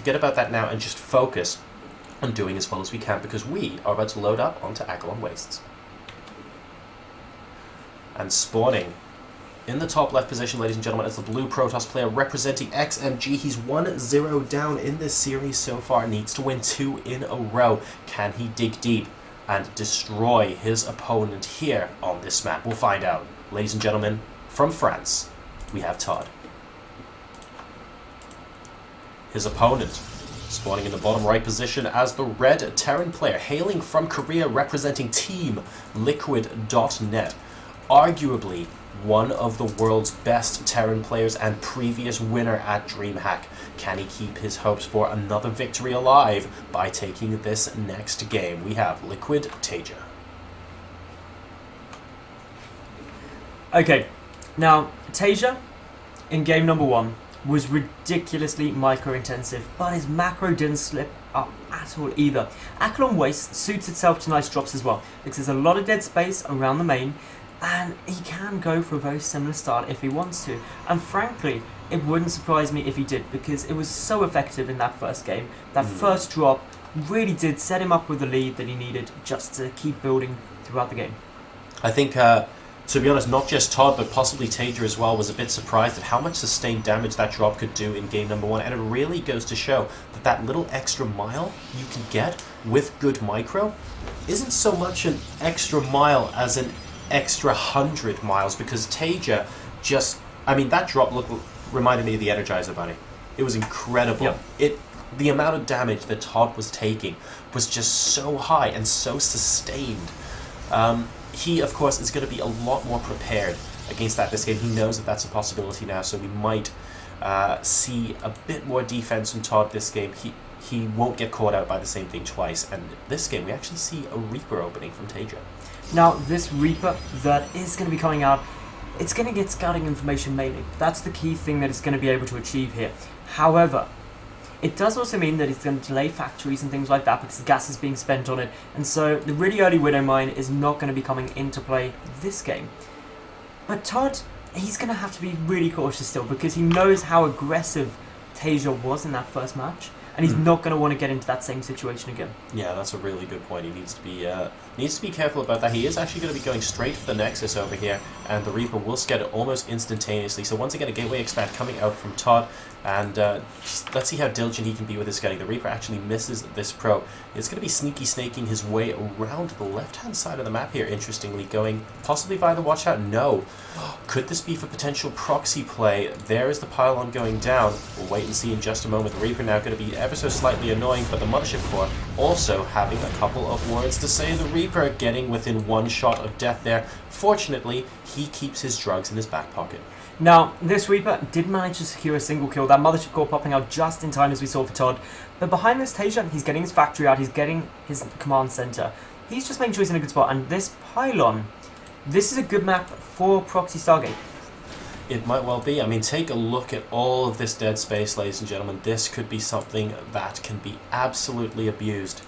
forget about that now and just focus on doing as well as we can, because we are about to load up onto Agalon Wastes. And spawning in the top left position, ladies and gentlemen, is the blue Protoss player representing XMG. He's 1-0 down in this series so far. Needs to win 2 in a row. Can he dig deep and destroy his opponent here on this map? We'll find out. Ladies and gentlemen, from France, we have Todd. His opponent spawning in the bottom right position as the red Terran player, hailing from Korea, representing Team Liquid.net. Arguably one of the world's best Terran players and previous winner at DreamHack. Can he keep his hopes for another victory alive by taking this next game? We have liquid.taeja. Okay, now TaeJa in game number 1 was ridiculously micro-intensive, but his macro didn't slip up at all either. Agalon Waste suits itself to nice drops as well, because there's a lot of dead space around the main, and he can go for a very similar start if he wants to. And frankly, it wouldn't surprise me if he did, because it was so effective in that first game. That first drop really did set him up with the lead that he needed just to keep building throughout the game. I think, to be honest, not just Todd, but possibly TaeJa as well, was a bit surprised at how much sustained damage that drop could do in game number 1. And it really goes to show that that little extra mile you can get with good micro isn't so much an extra mile as an extra 100 miles, because TaeJa just, I mean, that drop reminded me of the Energizer Bunny. It was incredible. Yep. The amount of damage that Todd was taking was just so high and so sustained. He, of course, is going to be a lot more prepared against that this game. He knows that that's a possibility now, so we might see a bit more defense from Todd this game. He won't get caught out by the same thing twice. And this game, we actually see a Reaper opening from TaeJa. Now, this Reaper that is going to be coming out, it's going to get scouting information mainly. That's the key thing that it's going to be able to achieve here. However, it does also mean that it's going to delay factories and things like that, because the gas is being spent on it, and so the really early Widow Mine is not going to be coming into play this game. But Todd, he's going to have to be really cautious still, because he knows how aggressive TaeJa was in that first match, and he's not going to want to get into that same situation again. Yeah, that's a really good point. He needs to be careful about that. He is actually going to be going straight for the Nexus over here, and the Reaper will scout it almost instantaneously. So once again, a Gateway Expand coming out from Todd, and let's see how diligent he can be with his scouting. The Reaper actually misses this probe. It's going to be sneaky snaking his way around the left-hand side of the map here, interestingly, going possibly via the watchout. No. Could this be for potential proxy play? There is the pylon going down. We'll wait and see in just a moment. The Reaper now going to be ever so slightly annoying, but the Mothership Core also having a couple of words to say. The Reaper getting within one shot of death there. Fortunately, he keeps his drugs in his back pocket. Now, this Reaper did manage to secure a single kill. That Mothership Core popping out just in time, as we saw for Todd. But behind this TaeJa, he's getting his factory out, he's getting his command center. He's just making sure he's in a good spot. And this pylon, this is a good map for Proxy Stargate. It might well be. I mean, take a look at all of this dead space, ladies and gentlemen. This could be something that can be absolutely abused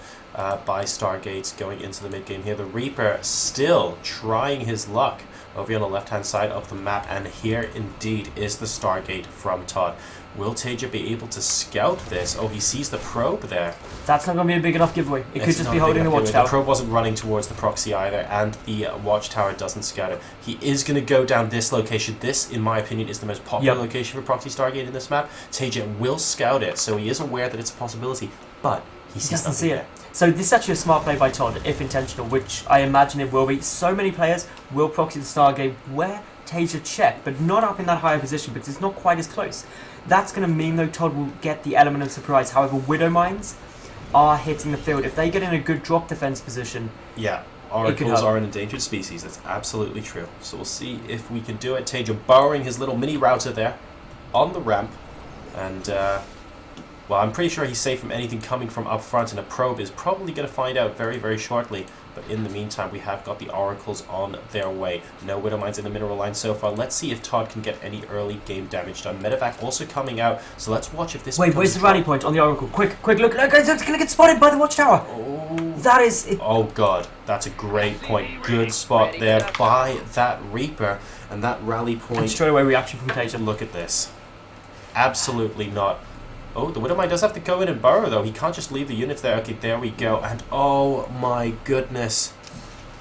by Stargates going into the mid-game here. The Reaper still trying his luck over here on the left-hand side of the map, and here indeed is the Stargate from Todd. Will TaeJa be able to scout this? Oh, he sees the probe there. That's not going to be a big enough giveaway. It could just be holding the watchtower. The probe wasn't running towards the proxy either, and the watchtower doesn't scout it. He is going to go down this location. This, in my opinion, is the most popular location for Proxy Stargate in this map. TaeJa will scout it, so he is aware that it's a possibility, but he doesn't see it. So this is actually a smart play by Todd, if intentional, which I imagine it will be. So many players will proxy the Stargate where TaeJa checked, but not up in that higher position, because it's not quite as close. That's going to mean, though, Todd will get the element of surprise. However, Widow Mines are hitting the field. If they get in a good drop defense position, oracles are an endangered species. That's absolutely true. So we'll see if we can do it. TaeJa borrowing his little mini router there on the ramp, and well, I'm pretty sure he's safe from anything coming from up front, and a probe is probably going to find out very, very shortly. But in the meantime, we have got the oracles on their way. No Widow Mines in the mineral line so far. Let's see if Todd can get any early game damage done. Medevac also coming out, so let's watch if this... Wait, where's the rally point on the oracle? Quick, look, it's going to get spotted by the watchtower. Oh, that is... It. Oh, God, that's a great point. Good spot there by that Reaper, and that rally point... And straight away reaction from TaeJa. Look at this. Absolutely not Oh, the Widowmine does have to go in and burrow, though. He can't just leave the units there. Okay, there we go. And oh my goodness.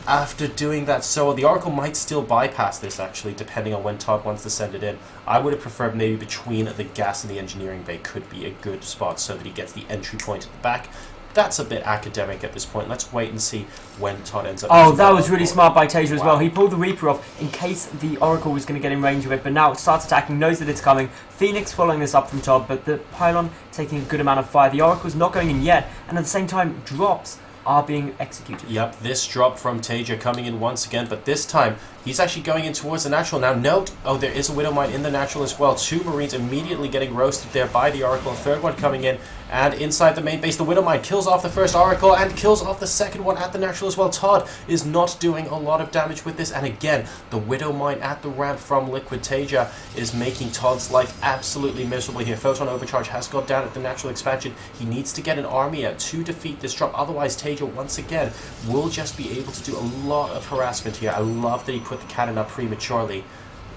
After doing that, so the Oracle might still bypass this, actually, depending on when Todd wants to send it in. I would have preferred maybe between the gas and the engineering bay could be a good spot so that he gets the entry point at the back. That's a bit academic at this point. Let's wait and see when Todd ends up. Oh, that was really smart by TaeJa as well. He pulled the Reaper off in case the Oracle was going to get in range of it, but now it starts attacking, knows that it's coming. Phoenix following this up from Todd, but the pylon taking a good amount of fire. The Oracle's not going in yet, and at the same time, drops are being executed. Yep, this drop from TaeJa coming in once again, but this time he's actually going in towards the natural. Now note, oh, there is a Widowmine in the natural as well. 2 Marines immediately getting roasted there by the Oracle. A third one coming in, and inside the main base, the Widowmine kills off the first Oracle and kills off the second one at the natural as well. Todd is not doing a lot of damage with this, and again, the Widowmine at the ramp from liquid.taeja is making Todd's life absolutely miserable here. Photon Overcharge has got down at the natural expansion. He needs to get an army out to defeat this drop, otherwise TaeJa once again will just be able to do a lot of harassment here. I love that he put the cannon up prematurely.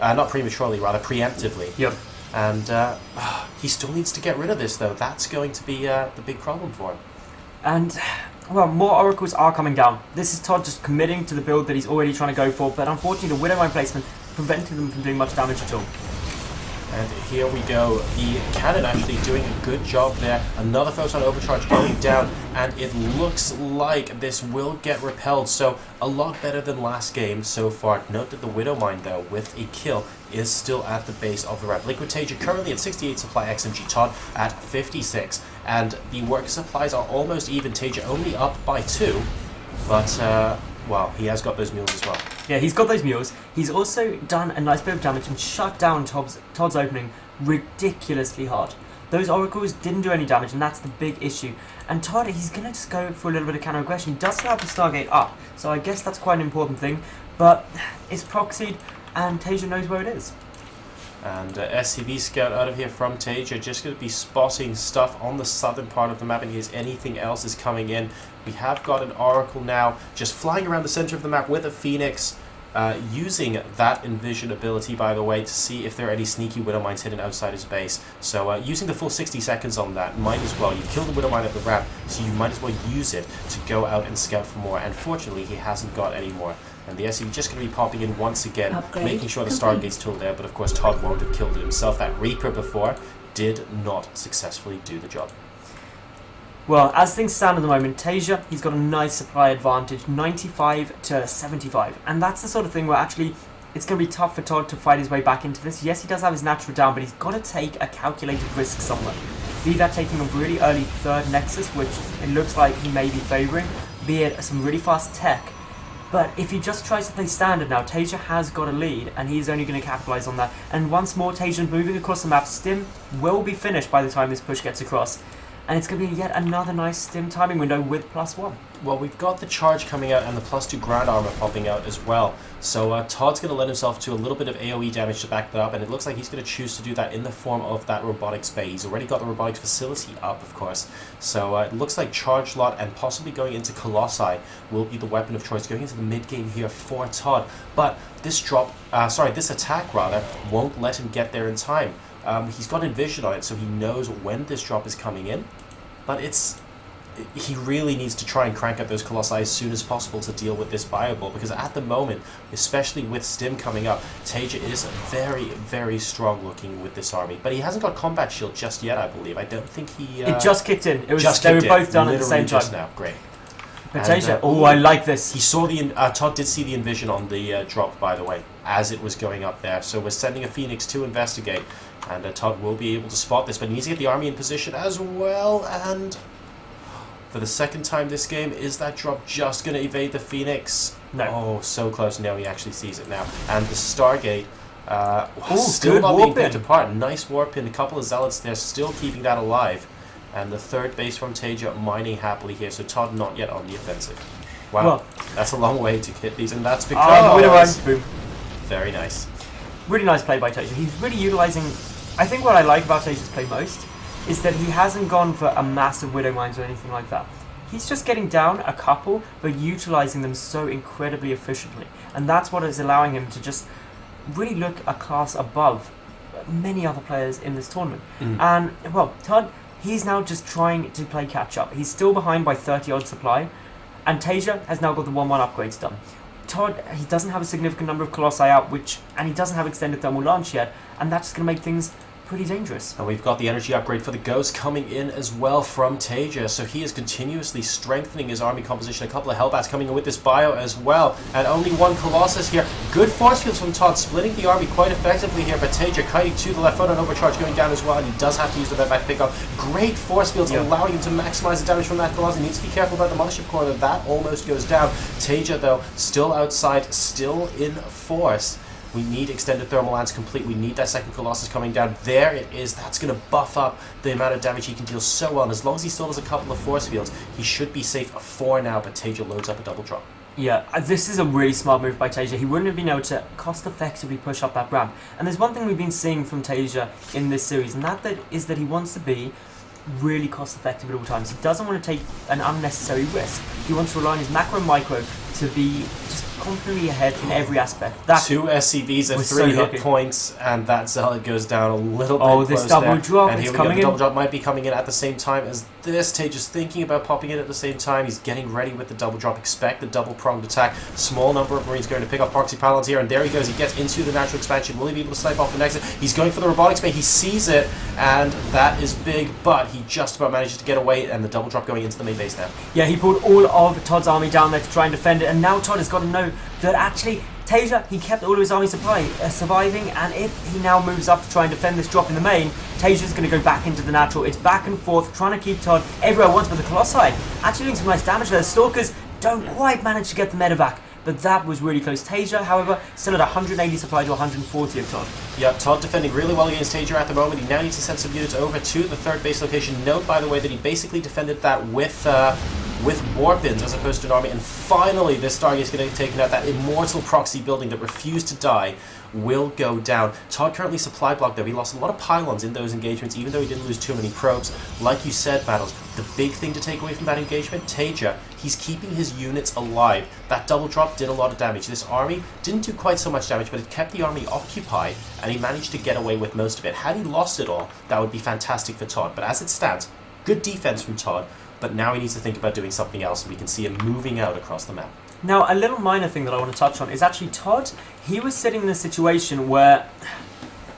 Not prematurely, rather preemptively. Yep. And he still needs to get rid of this, though. That's going to be the big problem for him. And, well, more Oracles are coming down. This is Todd just committing to the build that he's already trying to go for, but unfortunately the Widowmine placement prevented them from doing much damage at all. And here we go. The cannon actually doing a good job there. Another Photon Overcharge going down, and it looks like this will get repelled. So a lot better than last game so far. Note that the Widowmine, though, with a kill, is still at the base of the ramp. liquid.taeja currently at 68 supply, xmg.tod at 56. And the work supplies are almost even. TaeJa only up by 2. But, well, he has got those mules as well. Yeah, he's got those mules. He's also done a nice bit of damage and shut down Todd's opening ridiculously hard. Those Oracles didn't do any damage, and that's the big issue. And Todd, he's going to just go for a little bit of counter-aggression. He does still have the Stargate up, so I guess that's quite an important thing. But it's proxied, and TaeJa knows where it is. And SCV scout out of here from TaeJa, just going to be spotting stuff on the southern part of the map in case anything else is coming in. We have got an Oracle now just flying around the center of the map with a Phoenix, using that Envision ability, by the way, to see if there are any sneaky Widowmines hidden outside his base. So using the full 60 seconds on that, might as well. You've killed the Widowmine at the ramp, so you might as well use it to go out and scout for more. And fortunately, he hasn't got any more. And the SCV just going to be popping in once again, making sure the Stargate's still there. But of course, Todd won't have killed it himself. That Reaper before did not successfully do the job. Well, as things stand at the moment, TaeJa, he's got a nice supply advantage, 95 to 75. And that's the sort of thing where actually it's going to be tough for Todd to fight his way back into this. Yes, he does have his natural down, but he's got to take a calculated risk somewhere. Be that taking a really early third Nexus, which it looks like he may be favouring, be it some really fast tech. But if he just tries to play standard now, TaeJa has got a lead, and he's only going to capitalise on that. And once more, TaeJa moving across the map. Stim will be finished by the time this push gets across. And it's going to be yet another nice Stim timing window with +1. Well, we've got the charge coming out and the +2 ground armor popping out as well. So Todd's going to let himself to a little bit of AoE damage to back that up, and it looks like he's going to choose to do that in the form of that robotics bay. He's already got the robotics facility up, of course. So it looks like charge lot and possibly going into Colossi will be the weapon of choice going into the mid game here for Todd. But this this attack rather won't let him get there in time. He's got Envision on it, so he knows when this drop is coming in, but he really needs to try and crank up those Colossi as soon as possible to deal with this Bioball, because at the moment, especially with Stim coming up, TaeJa is very, very strong looking with this army, but he hasn't got Combat Shield just yet, I believe. I don't think he... it just kicked in. It was they were both done at the same time. Just now. Great. But TaeJa, oh, I like this. He saw the... Todd did see the Envision on the drop, by the way, as it was going up there, so we're sending a Phoenix to investigate. And Todd will be able to spot this, but he needs to get the army in position as well. And for the second time this game, is that drop just going to evade the Phoenix? No. Oh, so close. No, he actually sees it now. And the Stargate still not being picked apart. Nice warp in. A couple of Zealots there still keeping that alive. And the third base from TaeJa mining happily here. So Todd not yet on the offensive. Wow, well, that's a long way to hit these. And that's because... boom. Very nice. Really nice play by TaeJa. He's really utilising... I think what I like about TaeJa's play most is that he hasn't gone for a massive Widowmines or anything like that. He's just getting down a couple, but utilising them so incredibly efficiently. And that's what is allowing him to just really look a class above many other players in this tournament. And, well, Todd he's now just trying to play catch up. He's still behind by 30 odd supply, and TaeJa has now got the 1-1 upgrades done. Todd, he doesn't have a significant number of Colossi out, and he doesn't have extended thermal launch yet, and that's just going to make things pretty dangerous. And we've got the energy upgrade for the Ghost coming in as well from TaeJa, so he is continuously strengthening his army composition. A couple of Hellbats coming in with this bio as well, and only one Colossus here. Good force fields from Todd, splitting the army quite effectively here, but TaeJa kiting to the left foot, and overcharge going down as well, and he does have to use the back pickup. Great force fields, allowing him to maximize the damage from that Colossus. He needs to be careful about the Mothership Core, that almost goes down. TaeJa, though, still outside, still in force. We need extended thermal lance complete. We need that second Colossus coming down. There it is. That's going to buff up the amount of damage he can deal so well. And as long as he still has a couple of force fields, he should be safe for now. But TaeJa loads up a double drop. Yeah, this is a really smart move by TaeJa. He wouldn't have been able to cost-effectively push up that ramp. And there's one thing we've been seeing from TaeJa in this series, and that is that he wants to be really cost-effective at all times. He doesn't want to take an unnecessary risk. He wants to rely on his macro and micro to be just constantly ahead in every aspect. That 2 SCVs at 3 hit points, and that Zealot goes down a little bit. Oh, this double drop and is here we coming go. The double in. drop might be coming in at the same time as this. TaeJa's thinking about popping in at the same time. He's getting ready with the double drop. Expect the double pronged attack. Small number of Marines going to pick up proxy pylons here, and there he goes. He gets into the natural expansion. Will he be able to snipe off the next? He's going for the robotics bay. He sees it, and that is big, but he just about manages to get away, and the double drop going into the main base now. Yeah, he pulled all of Todd's army down there to try and defend it, and now Todd has got to know that actually TaeJa, he kept all of his army supply surviving, and if he now moves up to try and defend this drop in the main, TaeJa's going to go back into the natural. It's back and forth, trying to keep Todd everywhere at once, but the Colossi actually doing some nice damage there. The Stalkers don't quite manage to get the medevac, but that was really close. TaeJa, however, still at 180 supply to 140 of Todd. Yep, Todd defending really well against TaeJa at the moment. He now needs to send some units over to the third base location. Note, by the way, that he basically defended that with Warpins as opposed to an army, and finally this Stargate's going to get taken out. That immortal proxy building that refused to die will go down. Todd currently supply blocked though. He lost a lot of pylons in those engagements, even though he didn't lose too many probes. Like you said, Battles, the big thing to take away from that engagement, TaeJa, he's keeping his units alive. That double drop did a lot of damage. This army didn't do quite so much damage, but it kept the army occupied, and he managed to get away with most of it. Had he lost it all, that would be fantastic for Todd. But as it stands, good defense from Todd, but now he needs to think about doing something else, and we can see him moving out across the map. Now, a little minor thing that I want to touch on is actually Todd. He was sitting in a situation where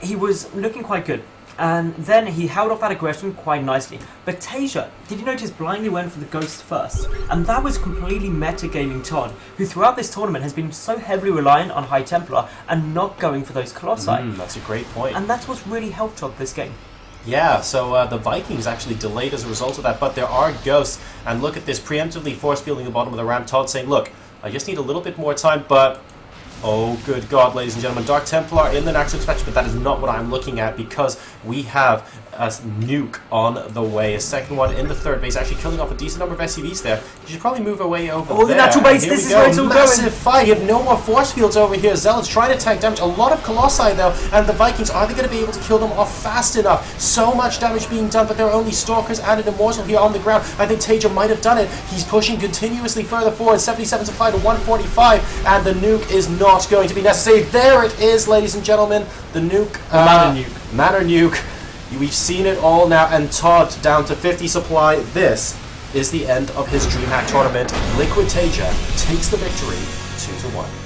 he was looking quite good, and then he held off that aggression quite nicely. But TaeJa, did you notice, blindly went for the Ghost first? And that was completely metagaming Todd, who throughout this tournament has been so heavily reliant on High Templar and not going for those Colossi. That's a great point. And that's what's really helped Todd this game. Yeah, so the Vikings actually delayed as a result of that, but there are Ghosts, and look at this, preemptively force fielding the bottom of the ramp. Todd saying, look, I just need a little bit more time, but oh good god, ladies and gentlemen, Dark Templar in the natural expansion, but that is not what I'm looking at, because we have a nuke on the way. A second one in the third base, actually killing off a decent number of SCVs there. You should probably move away over there. Oh, the natural base, this is where it's all going. Massive fight. You have no more force fields over here. Zealot's trying to tank damage. A lot of Colossi though, and the Vikings, are they going to be able to kill them off fast enough? So much damage being done, but there are only Stalkers and an Immortal here on the ground. I think TaeJa might have done it. He's pushing continuously further forward. 77 supply to 145, and the nuke is not going to be necessary. There it is, ladies and gentlemen. The nuke. Manor nuke. We've seen it all now, and Todd down to 50 supply. This is the end of his DreamHack tournament. Liquid.taeja takes the victory 2-1.